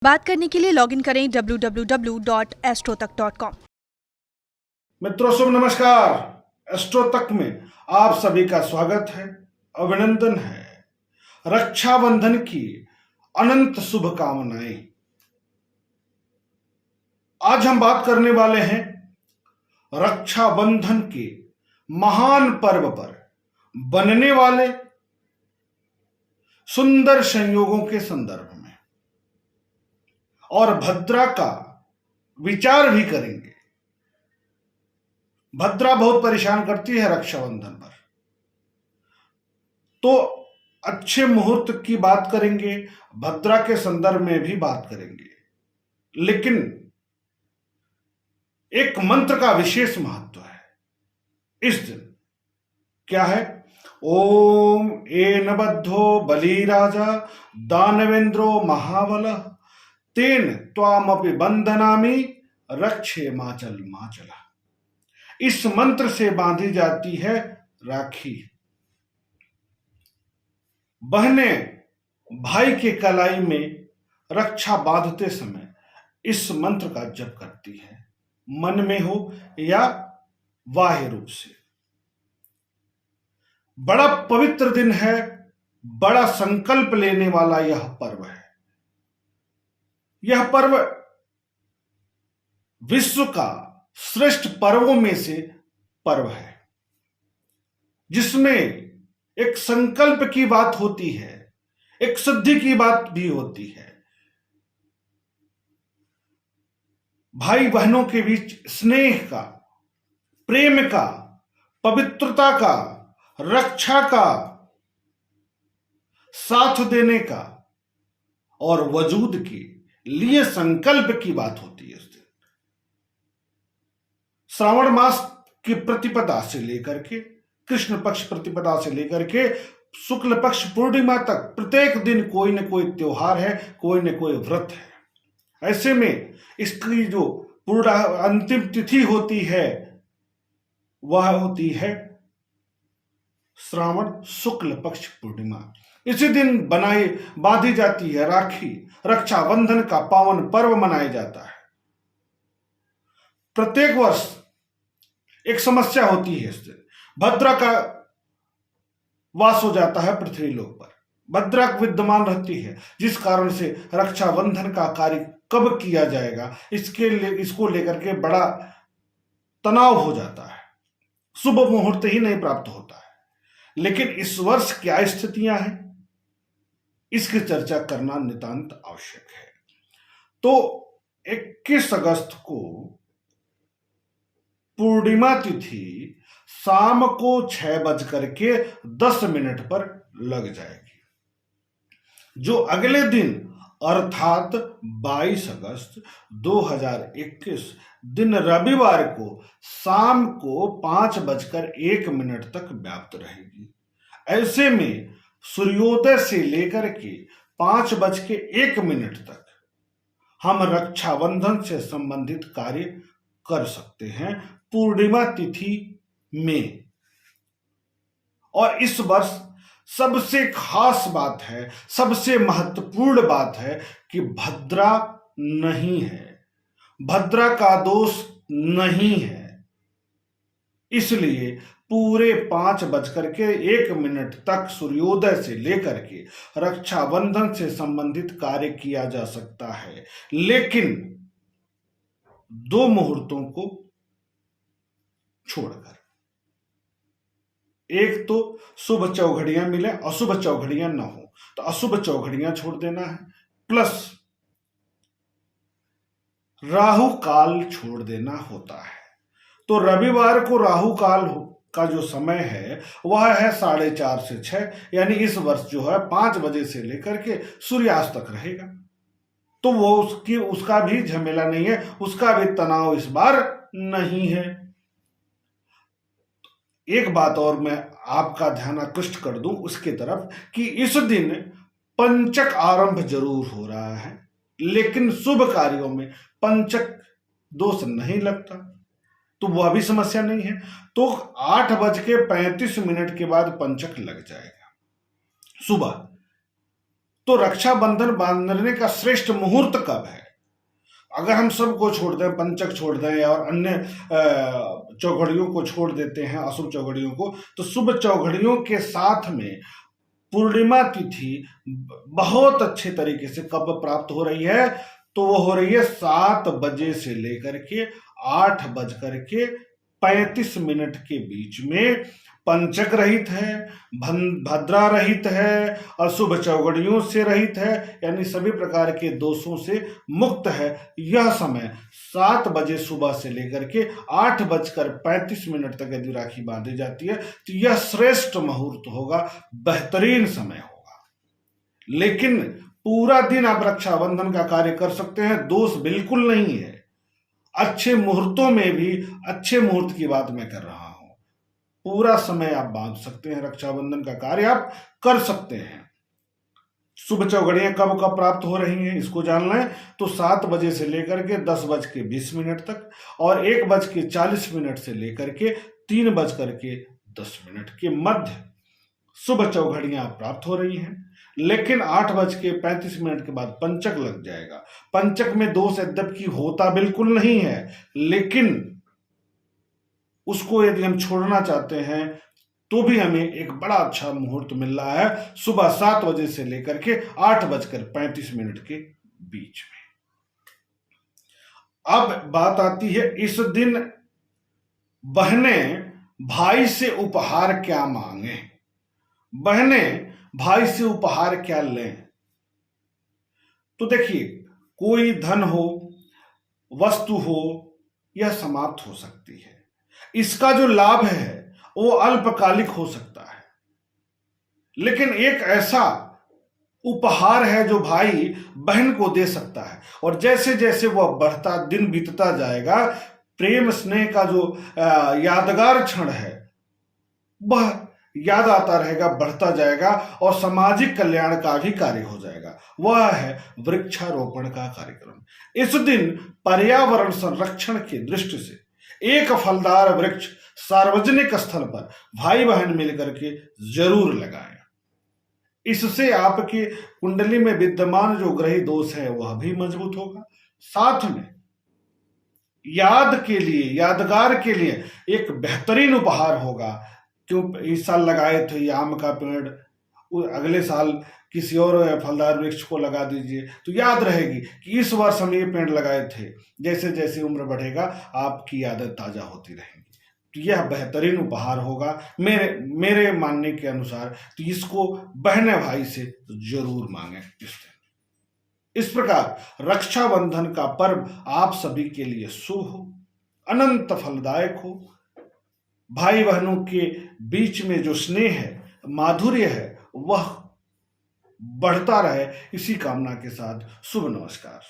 बात करने के लिए लॉगिन करें www.astrotak.com। मित्रों शुभ नमस्कार। एस्ट्रो तक में आप सभी का स्वागत है, अभिनंदन है। रक्षाबंधन की अनंत शुभकामनाएं। आज हम बात करने वाले हैं रक्षाबंधन के महान पर्व पर बनने वाले सुंदर संयोगों के संदर्भ में, और भद्रा का विचार भी करेंगे। भद्रा बहुत परेशान करती है रक्षाबंधन पर, तो अच्छे मुहूर्त की बात करेंगे, भद्रा के संदर्भ में भी बात करेंगे। लेकिन एक मंत्र का विशेष महत्व है इस दिन। क्या है? ओम एन बद्धो बलिराजा दानवेंद्रो महाबल तेन त्वामपि बंधनामि रक्षे माचल माचला। इस मंत्र से बांधी जाती है राखी। बहनें भाई के कलाई में रक्षा बांधते समय इस मंत्र का जप करती है, मन में हो या बाह्य रूप से। बड़ा पवित्र दिन है, बड़ा संकल्प लेने वाला यह पर्व है। यह पर्व विश्व का श्रेष्ठ पर्वों में से पर्व है, जिसमें एक संकल्प की बात होती है, एक सिद्धि की बात भी होती है। भाई बहनों के बीच स्नेह का, प्रेम का, पवित्रता का, रक्षा का, साथ देने का और वजूद के लिए संकल्प की बात होती है। इस दिन श्रावण मास की प्रतिपदा से लेकर के, कृष्ण पक्ष प्रतिपदा से लेकर के शुक्ल पक्ष पूर्णिमा तक प्रत्येक दिन कोई न कोई त्योहार है, कोई न कोई व्रत है। ऐसे में इसकी जो पूर्ण अंतिम तिथि होती है वह होती है श्रावण शुक्ल पक्ष पूर्णिमा। इसी दिन बांधी जाती है राखी। रक्षाबंधन का पावन पर्व मनाया जाता है। प्रत्येक वर्ष एक समस्या होती है इस दिन। भद्रा का वास हो जाता है पृथ्वी लोक पर, भद्रा विद्यमान रहती है, जिस कारण से रक्षाबंधन का कार्य कब किया जाएगा इसको लेकर के बड़ा तनाव हो जाता है। शुभ मुहूर्त ही नहीं प्राप्त होता है। लेकिन इस वर्ष क्या स्थितियां हैं, इसकी चर्चा करना नितांत आवश्यक है। तो 21 अगस्त को पूर्णिमा तिथि शाम को 6:10 पर लग जाएगी, जो अगले दिन अर्थात 22 अगस्त 2021 दिन रविवार को शाम को 5:01 तक व्याप्त रहेगी। ऐसे में सूर्योदय से लेकर के 5:01 तक हम रक्षाबंधन से संबंधित कार्य कर सकते हैं पूर्णिमा तिथि में। और इस वर्ष सबसे खास बात है, सबसे महत्वपूर्ण बात है कि भद्रा नहीं है, भद्रा का दोष नहीं है। इसलिए पूरे 5:01 तक सूर्योदय से लेकर के रक्षाबंधन से संबंधित कार्य किया जा सकता है। लेकिन 2 मुहूर्तों को छोड़कर, एक तो शुभ चौघड़ियां मिले, अशुभ चौघड़ियां ना हो, तो अशुभ चौघड़ियां छोड़ देना है, प्लस राहु काल छोड़ देना होता है। तो रविवार को राहु काल का जो समय है वह है 4:30 से 6, यानी इस वर्ष जो है 5 बजे से लेकर के सूर्यास्त तक रहेगा। तो वो उसका भी झमेला नहीं है, उसका भी तनाव इस बार नहीं है। एक बात और मैं आपका ध्यान आकृष्ट कर दूं उसके तरफ कि इस दिन पंचक आरंभ जरूर हो रहा है, लेकिन शुभ कार्यों में पंचक दोष नहीं लगता, तो वह भी समस्या नहीं है। तो 8:35 के बाद पंचक लग जाएगा सुबह। तो रक्षाबंधन बांधने का श्रेष्ठ मुहूर्त कब है? अगर हम सबको छोड़ दें, पंचक छोड़ दें और अन्य चौघड़ियों को छोड़ देते हैं, अशुभ चौघड़ियों को, तो शुभ चौघड़ियों के साथ में पूर्णिमा तिथि बहुत अच्छे तरीके से कब प्राप्त हो रही है? तो वो हो रही है 7 बजे से लेकर के 8 बज करके 35 मिनट के बीच में। पंचक रहित है, भद्रा रहित है, अशुभ चौगड़ियों से रहित है, यानी सभी प्रकार के दोषों से मुक्त है। यह समय 7 बजे सुबह से लेकर के 8 बजकर 35 मिनट तक यदि राखी बांधी जाती है तो यह श्रेष्ठ मुहूर्त होगा, बेहतरीन समय होगा। लेकिन पूरा दिन आप रक्षाबंधन का कार्य कर सकते हैं, दोष बिल्कुल नहीं है। अच्छे मुहूर्तों में भी अच्छे मुहूर्त की बात मैं कर रहा हूं। पूरा समय आप बांध सकते हैं, रक्षाबंधन का कार्य आप कर सकते हैं। शुभ चौघड़ियां कब कब प्राप्त हो रही हैं इसको जानना है तो 7 बजे से लेकर के 10 बज के 20 मिनट तक और 1 बज के 40 मिनट से लेकर के 3 बज करके 10 मिनट के मध्य शुभ चौघड़ियां प्राप्त हो रही हैं। लेकिन 8 बज के 35 मिनट के बाद पंचक लग जाएगा। पंचक में दोष यद्यपि होता बिल्कुल नहीं है, लेकिन उसको यदि हम छोड़ना चाहते हैं तो भी हमें एक बड़ा अच्छा मुहूर्त मिल रहा है सुबह 7 बजे से लेकर के 8 बजकर 35 मिनट के बीच में। अब बात आती है, इस दिन बहनें भाई से उपहार क्या मांगे, बहनें भाई से उपहार क्या लें? तो देखिए, कोई धन हो, वस्तु हो, यह समाप्त हो सकती है। इसका जो लाभ है वो अल्पकालिक हो सकता है, लेकिन एक ऐसा उपहार है जो भाई बहन को दे सकता है और जैसे जैसे वह बढ़ता दिन बीतता जाएगा, प्रेम स्नेह का जो यादगार क्षण है वह याद आता रहेगा, बढ़ता जाएगा और सामाजिक कल्याण का भी कार्य हो जाएगा। वह है वृक्षारोपण का कार्यक्रम। इस दिन पर्यावरण संरक्षण की दृष्टि से एक फलदार वृक्ष सार्वजनिक स्थल पर भाई बहन मिलकर के जरूर लगाएं। इससे आपकी कुंडली में विद्यमान जो ग्रही दोष है वह भी मजबूत होगा। साथ में याद के लिए, यादगार के लिए एक बेहतरीन उपहार होगा। क्यों इस साल लगाए थे ये आम का पेड़, अगले साल किसी और फलदार वृक्ष को लगा दीजिए तो याद रहेगी कि इस वर्ष हम ये पेड़ लगाए थे। जैसे जैसे उम्र बढ़ेगा आपकी यादें ताजा होती रहेंगी। तो यह बेहतरीन उपहार होगा मेरे मानने के अनुसार। तो इसको बहने भाई से जरूर मांगे। इस प्रकार रक्षाबंधन का पर्व आप सभी के लिए शुभ हो, अनंत फलदायक हो। भाई बहनों के बीच में जो स्नेह है, माधुर्य है, वह बढ़ता रहे, इसी कामना के साथ शुभ नमस्कार।